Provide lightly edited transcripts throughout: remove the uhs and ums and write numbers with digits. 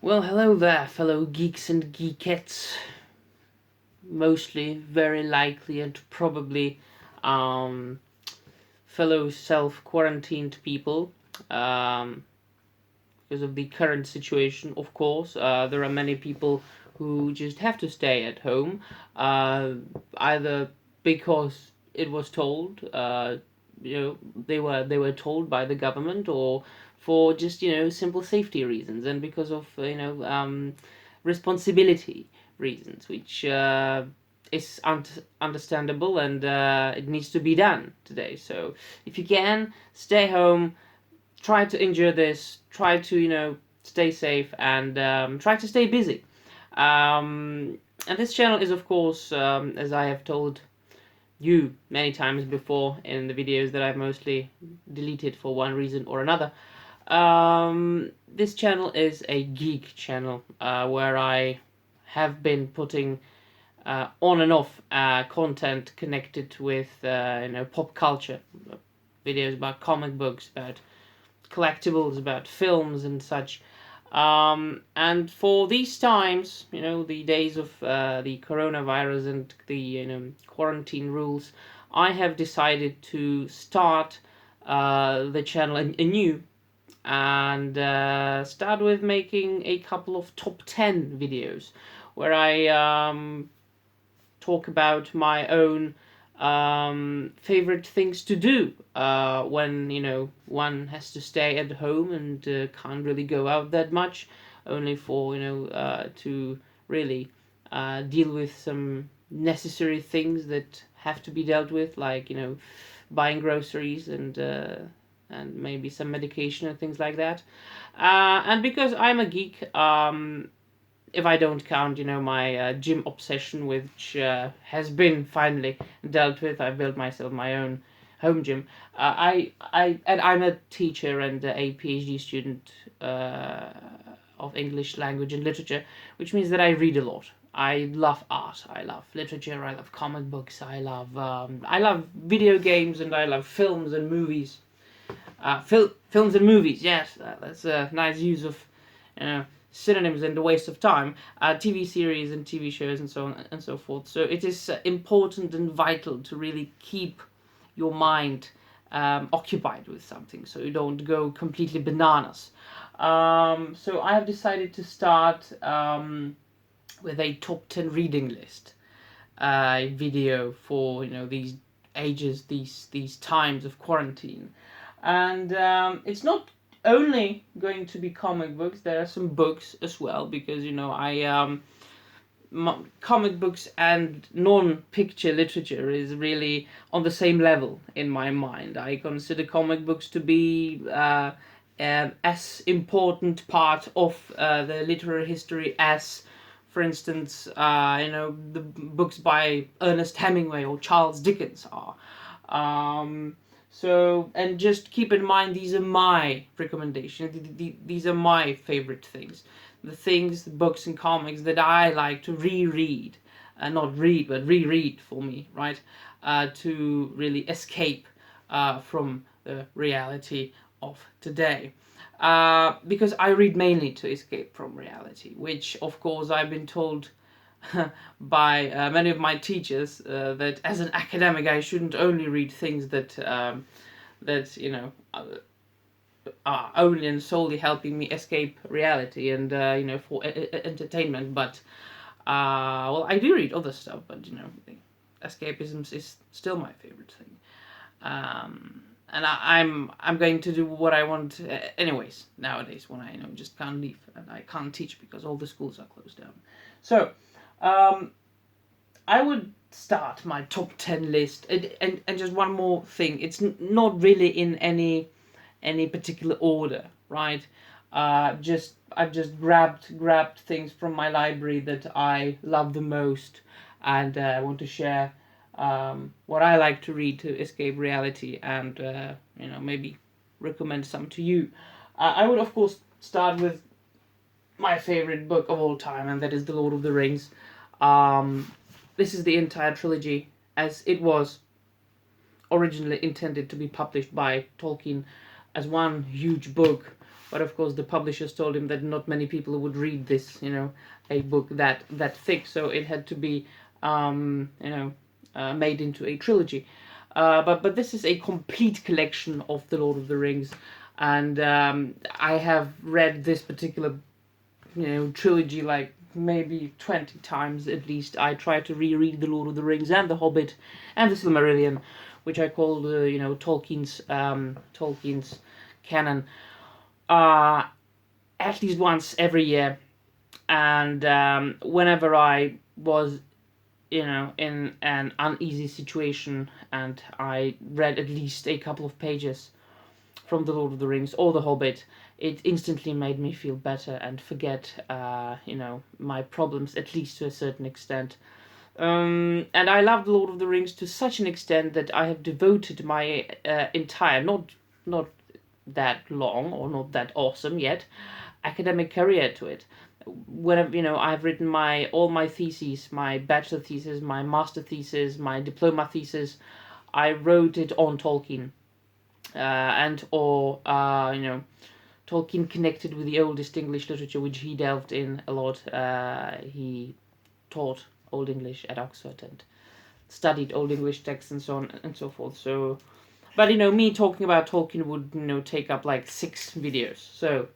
Well, hello there, fellow geeks and geekettes. Mostly, very likely, and probably fellow self-quarantined people. Because of the current situation, of course. There are many people who just have to stay at home, either because it was told, they were told by the government, or for just simple safety reasons, and because of responsibility reasons, which is understandable, and it needs to be done today. So if you can, stay home, try to endure this, try to stay safe, and try to stay busy. And this channel is, of course, as I have told you many times before in the videos that I've mostly deleted for one reason or another, this channel is a geek channel, where I have been putting on and off content connected with pop culture, videos about comic books, about collectibles, about films and such. And for these times, the days of the coronavirus and the quarantine rules, I have decided to start the channel anew, and start with making a couple of top 10 videos where I talk about my own favorite things to do when one has to stay at home and can't really go out that much, only for to really deal with some necessary things that have to be dealt with, like buying groceries and maybe some medication and things like that. And because I'm a geek, if I don't count, my gym obsession, which has been finally dealt with. I built myself my own home gym. And I'm a teacher and a PhD student of English language and literature, which means that I read a lot. I love art. I love literature. I love comic books. I love video games, and I love films and movies. Films and movies. Yes, that's a nice use of synonyms and a waste of time. TV series and TV shows and so on and so forth. So it is important and vital to really keep your mind occupied with something, so you don't go completely bananas. So I have decided to start with a top 10 reading list video for these ages, these times of quarantine. And it's not only going to be comic books. There are some books as well, because comic books and non-picture literature is really on the same level in my mind. I consider comic books to be as important part of the literary history as, for instance, the books by Ernest Hemingway or Charles Dickens are. So, and just keep in mind, these are my recommendations. These are my favorite things. The books and comics that I like to reread. Not read, but reread for me, right? To really escape from the reality of today. Because I read mainly to escape from reality, which, of course, I've been told by many of my teachers that as an academic I shouldn't only read things that are only and solely helping me escape reality and for entertainment. But well, I do read other stuff, but escapism is still my favorite thing. And I'm going to do what I want anyways nowadays, when I just can't leave and I can't teach because all the schools are closed down. So I would start my top 10 list, and just one more thing, it's not really in any particular order, right? I've just grabbed things from my library that I love the most, and I want to share what I like to read to escape reality, and maybe recommend some to you. I would, of course, start with my favorite book of all time, and that is The Lord of the Rings. This is the entire trilogy, as it was originally intended to be published by Tolkien as one huge book But of course, the publishers told him that not many people would read this, a book that thick. So it had to be, made into a trilogy. But this is a complete collection of the Lord of the Rings, and I have read this particular, trilogy like maybe 20 times at least. I try to reread the Lord of the Rings and the Hobbit and the Silmarillion, which I call Tolkien's canon, at least once every year. And whenever I was in an uneasy situation and I read at least a couple of pages from the Lord of the Rings or the Hobbit, it instantly made me feel better and forget my problems, at least to a certain extent. And I love the Lord of the Rings to such an extent that I have devoted my entire, not that long or not that awesome yet, academic career to it. Whenever I've written all my theses, my bachelor thesis, my master thesis, my diploma thesis, I wrote it on Tolkien, Tolkien connected with the oldest English literature, which he delved in a lot. He taught Old English at Oxford and studied Old English texts and so on and so forth. So, but me talking about Tolkien would take up like 6 videos. So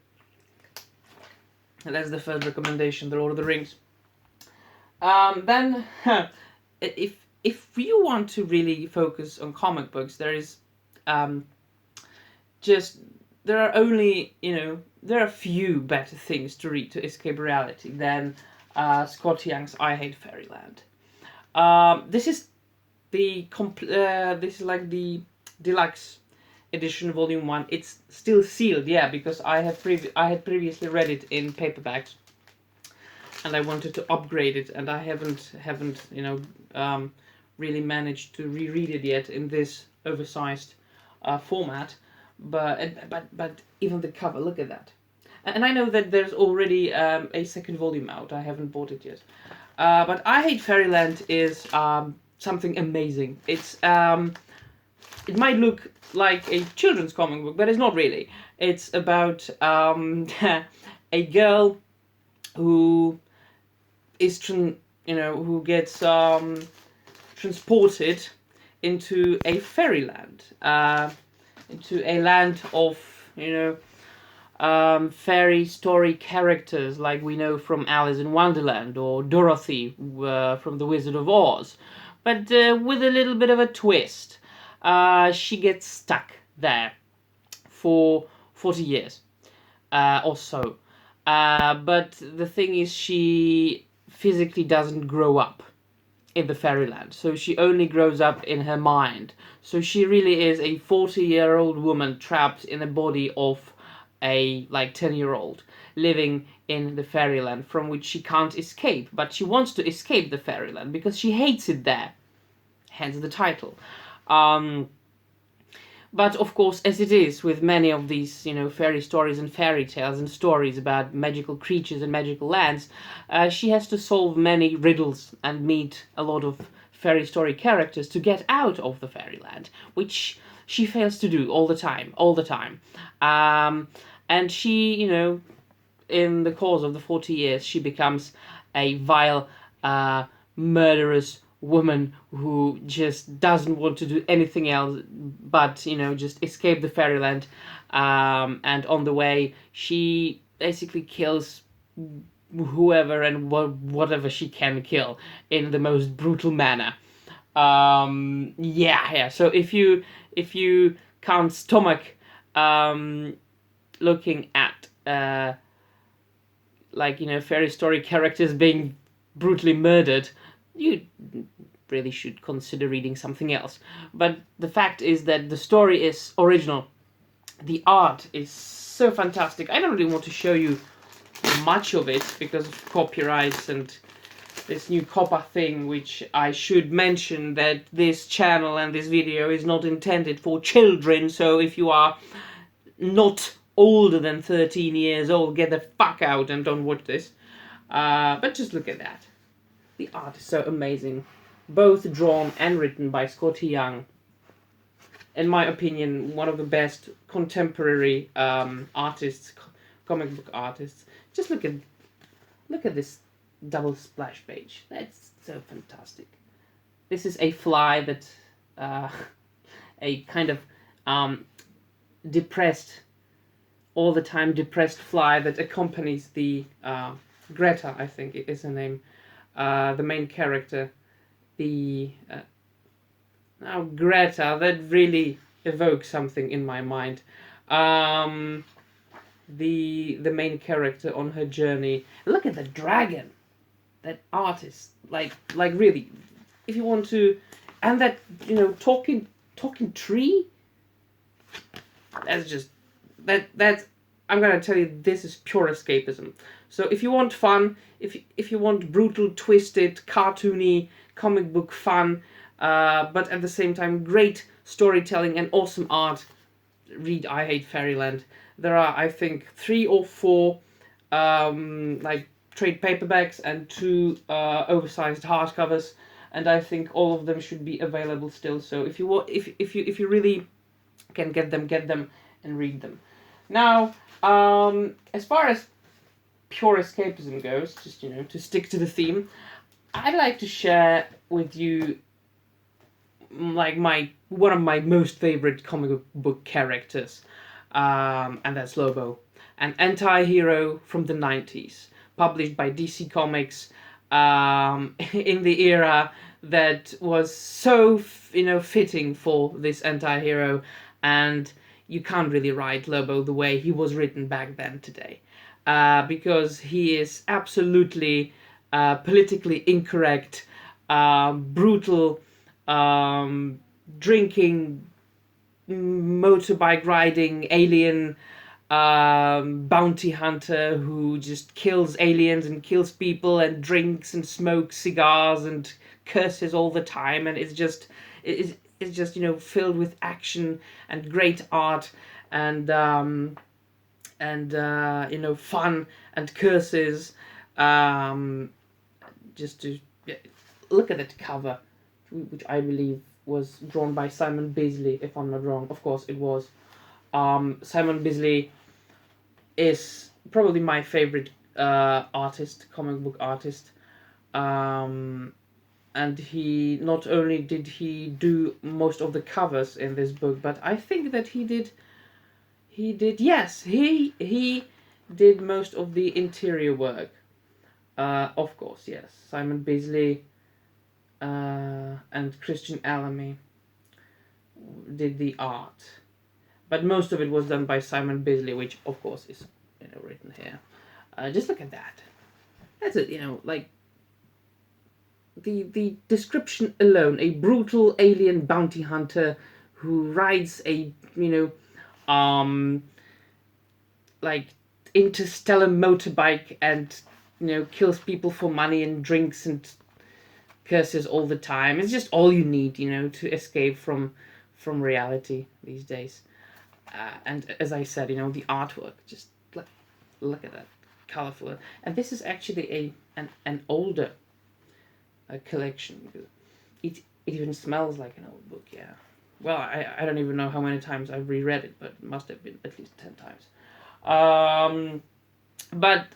that's the first recommendation, The Lord of the Rings. Then, if you want to really focus on comic books, there is there are few better things to read to escape reality than Scott Young's I Hate Fairyland. This is like the deluxe edition, volume 1. It's still sealed, because I had previously read it in paperbacks, and I wanted to upgrade it, and I haven't really managed to reread it yet in this oversized format. But even the cover, look at that. And I know that there's already a second volume out. I haven't bought it yet. But I Hate Fairyland is something amazing. It might look like a children's comic book, but it's not really. It's about a girl who is who gets transported into a fairyland, into a land of fairy story characters like we know from Alice in Wonderland or Dorothy from The Wizard of Oz, but with a little bit of a twist. She gets stuck there for 40 years or so. But the thing is, she physically doesn't grow up in the fairyland, so she only grows up in her mind. So she really is a 40-year-old woman trapped in a body of a 10-year-old living in the fairyland from which she can't escape. But she wants to escape the fairyland because she hates it there, hence the title. But of course, as it is with many of these, fairy stories and fairy tales and stories about magical creatures and magical lands, she has to solve many riddles and meet a lot of fairy story characters to get out of the fairyland, which she fails to do all the time. And she, in the course of the 40 years, she becomes a vile, murderous woman who just doesn't want to do anything else but just escape the fairyland, and on the way she basically kills whoever and whatever she can kill in the most brutal manner. So if you can't stomach looking at fairy story characters being brutally murdered, you really should consider reading something else. But the fact is that the story is original. The art is so fantastic. I don't really want to show you much of it because of copyrights and this new COPPA thing, which I should mention that this channel and this video is not intended for children. So if you are not older than 13 years old, get the fuck out and don't watch this. But just look at that. The art is so amazing. Both drawn and written by Scott Young. in my opinion, one of the best contemporary artists, comic book artists. Just look at this double splash page. That's so fantastic. This is a fly that, a kind of depressed, all the time depressed fly that accompanies the Greta, I think is her name, the main character. The now Greta, that really evokes something in my mind. The main character on her journey. Look at the dragon, that artist. Like really, if you want to, and that talking tree. That's just that's. I'm gonna tell you, this is pure escapism. So if you want fun, if you want brutal, twisted, cartoony comic book fun, but at the same time great storytelling and awesome art, read I Hate Fairyland. There are, I think, 3 or 4 like trade paperbacks and 2 oversized hardcovers, and I think all of them should be available still. So if you really can get them and read them. Now, as far as pure escapism goes, just to stick to the theme, I'd like to share with you like one of my most favorite comic book characters, and that's Lobo, an anti-hero from the 90s, published by DC Comics, in the era that was so fitting for this anti-hero, and you can't really write Lobo the way he was written back then today, because he is absolutely politically incorrect, brutal, drinking, motorbike riding, alien bounty hunter who just kills aliens and kills people and drinks and smokes cigars and curses all the time, and it's just filled with action and great art and fun and curses. Just to look at that cover, which I believe was drawn by Simon Bisley, if I'm not wrong. Of course it was. Simon Bisley is probably my favorite comic book artist. And he not only did he do most of the covers in this book, but I think that he did most of the interior work. Of course, yes. Simon Bisley and Christian Alamy did the art, but most of it was done by Simon Bisley, which of course is written here. Just look at that. That's it. Like the description alone: a brutal alien bounty hunter who rides a like interstellar motorbike and kills people for money and drinks and curses all the time. It's just all you need, to escape from reality these days. And as I said, the artwork, just look at that, colorful. And this is actually an older collection. It even smells like an old book. Yeah. Well, I don't even know how many times I've reread it, but it must have been at least 10 times. But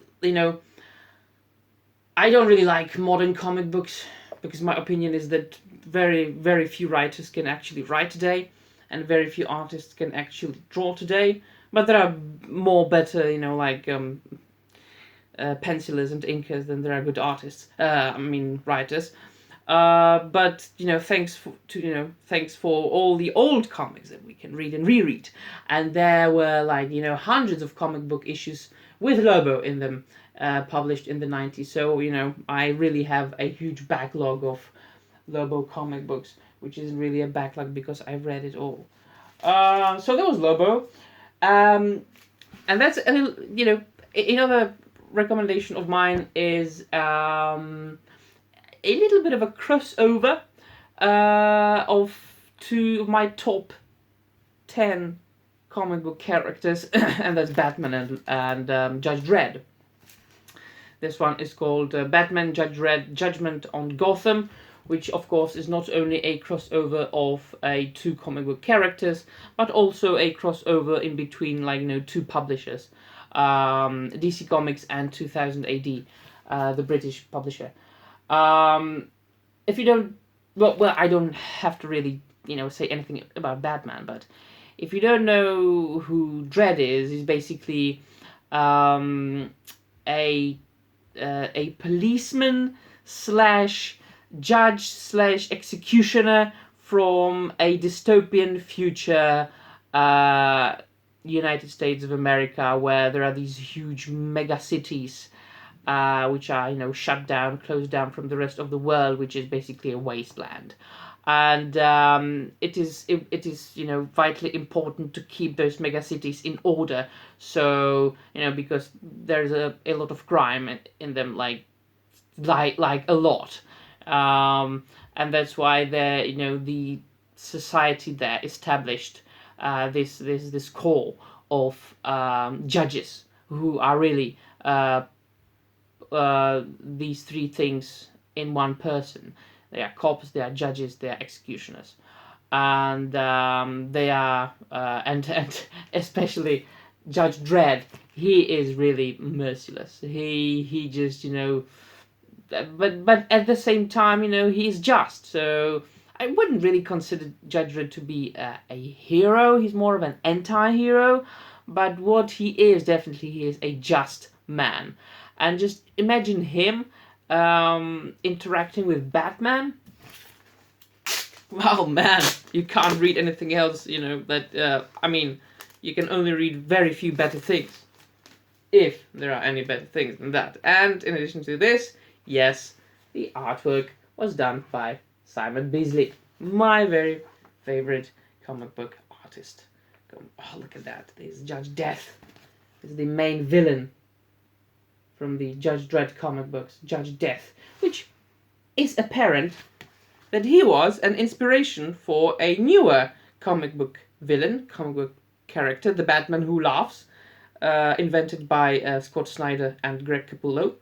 I don't really like modern comic books, because my opinion is that very, very few writers can actually write today, and very few artists can actually draw today. But there are more better, pencilers and inkers than there are good artists. Writers. But thanks for all the old comics that we can read and reread, and there were hundreds of comic book issues with Lobo in them, published in the 90s. So I really have a huge backlog of Lobo comic books, which isn't really a backlog because I've read it all. So that was Lobo, and that's a little. Another recommendation of mine is a little bit of a crossover of 2 of my top 10 comic book characters, and that's Batman and Judge Dredd. This one is called Batman Judge Dredd Judgment on Gotham, which of course is not only a crossover of two comic book characters, but also a crossover in between, like, two publishers, DC Comics and 2000 AD, the British publisher. If you don't, well, I don't have to really, say anything about Batman, but if you don't know who Dredd is, he's basically a policeman slash judge slash executioner from a dystopian future United States of America, where there are these huge mega cities which are shut down, closed down from the rest of the world, which is basically a wasteland. And it is vitally important to keep those mega cities in order. So because there's a lot of crime in them, like a lot, and that's why the society there established this core of judges who are really these three things in one person. They are cops, they are judges, they are executioners, and they are and especially Judge Dredd. He is really merciless. He just but at the same time he is just. So I wouldn't really consider Judge Dredd to be a hero. He's more of an anti-hero, but what he is, definitely, he is a just man. And just imagine him interacting with Batman. Wow, man, you can't read anything else, that, you can only read very few better things, if there are any better things than that. And in addition to this, yes, the artwork was done by Simon Bisley, my very favorite comic book artist. Oh, look at that. There's Judge Death. This is the main villain from the Judge Dredd comic books, Judge Death, which is apparent that he was an inspiration for a newer comic book villain, comic book character, the Batman Who Laughs, invented by Scott Snyder and Greg Capullo,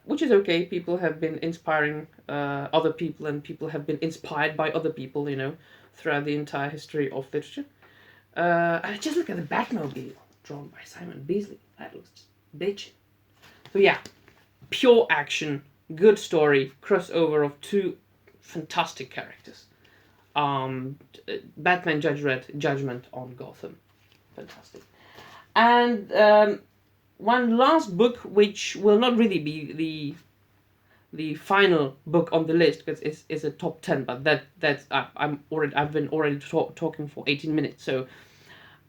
which is okay. People have been inspiring other people, and people have been inspired by other people, throughout the entire history of literature. And just look at the Batmobile drawn by Simon Bisley. That looks just bitchin'. So yeah, pure action, good story, crossover of two fantastic characters. Batman, Judge Dredd, Judgment on Gotham. Fantastic. And one last book, which will not really be the final book on the list, because it's a top 10, but that's I've been already talking for 18 minutes, so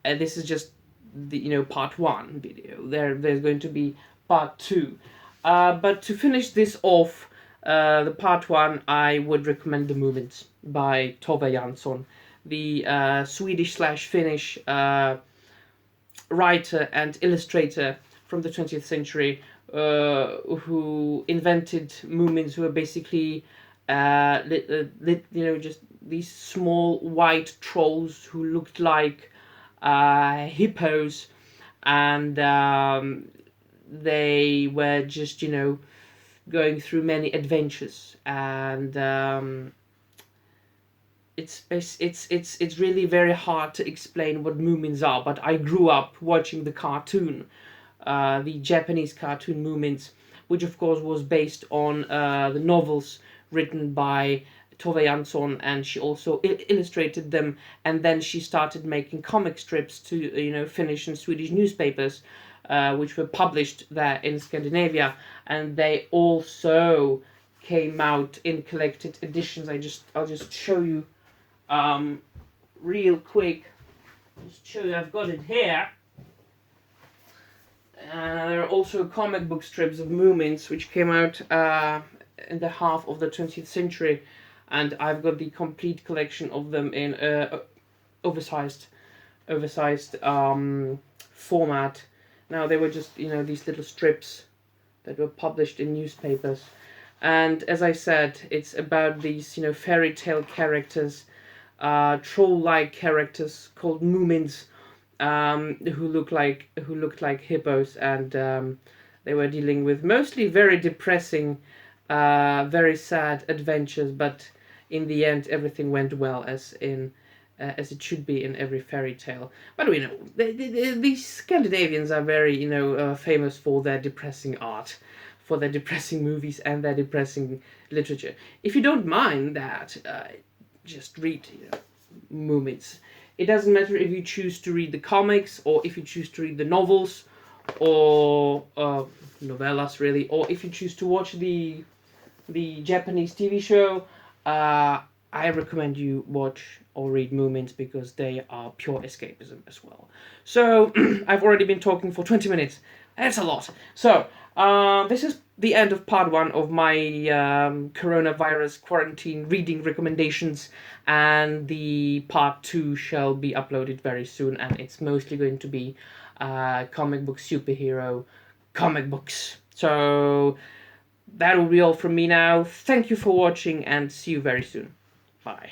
this is just the part 1 video. There's going to be part 2, but to finish this off, the part 1, I would recommend The Moomins by Tove Jansson, the Swedish/Finnish writer and illustrator from the 20th century, who invented Moomins, who are basically just these small white trolls who looked like hippos, and they were just going through many adventures, and it's really very hard to explain what Moomins are. But I grew up watching the cartoon, the Japanese cartoon Moomins, which of course was based on the novels written by Tove Jansson, and she also illustrated them, and then she started making comic strips to Finnish and Swedish newspapers, which were published there in Scandinavia, and they also came out in collected editions. I'll just show you real quick. Just show you, I've got it here. There are also comic book strips of Moomins, which came out in the half of the 20th century, and I've got the complete collection of them in oversized format. Now, they were just these little strips that were published in newspapers, and as I said, it's about these fairy tale characters, troll-like characters called Moomins, who looked like hippos, and they were dealing with mostly very depressing very sad adventures, but in the end everything went well as it should be in every fairy tale. But we know these Scandinavians are very famous for their depressing art, for their depressing movies and their depressing literature. If you don't mind that, just read Moomins. It doesn't matter if you choose to read the comics or if you choose to read the novels or novellas really, or if you choose to watch the Japanese TV show. I recommend you watch or read Moomins because they are pure escapism as well. So I've already been talking for 20 minutes. That's a lot. So this is the end of part 1 of my coronavirus quarantine reading recommendations, and the part 2 shall be uploaded very soon, and it's mostly going to be comic book superhero comic books. So that will be all from me now. Thank you for watching and see you very soon. Bye.